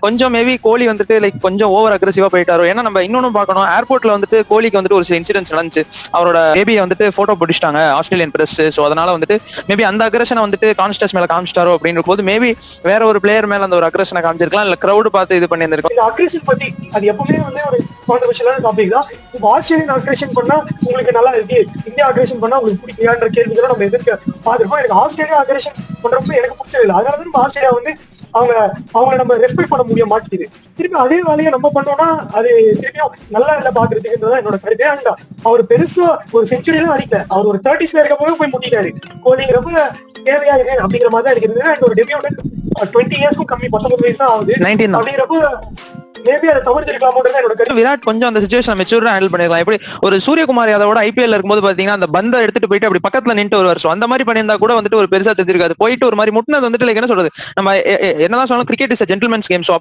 கொஞ்சம் மேபி கோலி வந்துட்டு லைக் கொஞ்சம் ஓவர் அக்ரெசிவா போயிட்டாரோ. ஏன்னா நம்ம இன்னொன்னு பார்க்கணும், ஏர்போர்ட்ல வந்துட்டு கோலிக்கு வந்துட்டு ஒரு சில இன்சிடென்ட்ஸ் நடந்துச்சு. அவரோட பேபியை வந்துட்டு போட்டோ பிடிச்சிட்டாங்க ஆஸ்திரேலியன் பிரஸ். ஸோ அதனால வந்துட்டு மேபி அந்த அக்ரஷனை வந்துட்டு கான்ஸ்டஸ் மேல காமிச்சிட்டாரோ அப்படின்ற போது மேபி வேற ஒரு பிளேயர் மேல அந்த ஒரு அக்ரஷனை காமிச்சிருக்கலாம், இல்ல கிரௌட் பார்த்து இது பண்ணி இருந்திருக்கும். இந்த அக்ரேஷன் பத்தி அது எப்பவுமே வந்து ஒரு கான்ட்ரோவர்ஷியலான டாபிக் தான். இப்போ ஆஸ்திரேலியன் அக்ரேஷன் பண்ணா உங்களுக்கு நல்லா இருக்கு, இந்தியா அக்ரேஷன் பண்ணா உங்களுக்கு பிடிக்கலையான்ற கேள்விகளை நம்ம எதிர்க்க பார்த்துருக்கோம். எனக்கு ஆஸ்திரேலியா அக்ரேஷன் பண்றப்ப எனக்கு பிடிச்சது இல்லை. அதனால தான் ஆஸ்திரேலியா வந்து அவங்களை நம்ம ரெஸ்பெக்ட் பண்ண முடிய மாட்டேங்குது. திருப்பி அதே வேலையை நம்ம பண்ணோம்னா அது திருப்பியும் நல்லா இல்லை பாக்குறதுக்குன்றதான் என்னோட கருத்து. அண்ட் அவர் பெருசா ஒரு செஞ்சுரியெல்லாம் அடிக்கல, அவர் ஒரு 30s இருக்கப்பவே போய் முட்டிட்டாரு. கோலிங்கிறப்ப தேவையா இருக்கு அப்படிங்கிற மாதிரி தான் இருக்குது. அண்ட் ஒரு டெபியூட் 20 இயர்ஸ்க்கும் கம்மி, 19 வயசு தான் ஆகுது. 19 அப்படிங்கிறப்ப மேபி அதை தவிர்த்திருக்கலாமோன்றது என்னோட கருத்து. விராட் கொஞ்சம் அந்த சிச்சுவேஷன் மெச்சூரா ஹேண்டில் பண்ணிருக்கலாம். எப்படி ஒரு சூரியகுமார் யாதவோட ஐபிஎல் இருக்கும்போது பாத்தீங்கன்னா அந்த பந்தை எடுத்துட்டு போயிட்டு அப்படி பக்கத்துல நின்று ஒரு வருஷம் அந்த மாதிரி பண்ணியிருந்தா கூட வந்துட்டு ஒரு பெருசா தெரிஞ்சிருக்காது. போயிட்டு ஒரு மாதிரி முட்டினது வந்துட்டு லைக் என்ன சொல்றது, நம்ம என்னதான் சொன்னாலும் கிரிக்கெட் இஸ் ஜென்டில்மேன்ஸ் கேம்.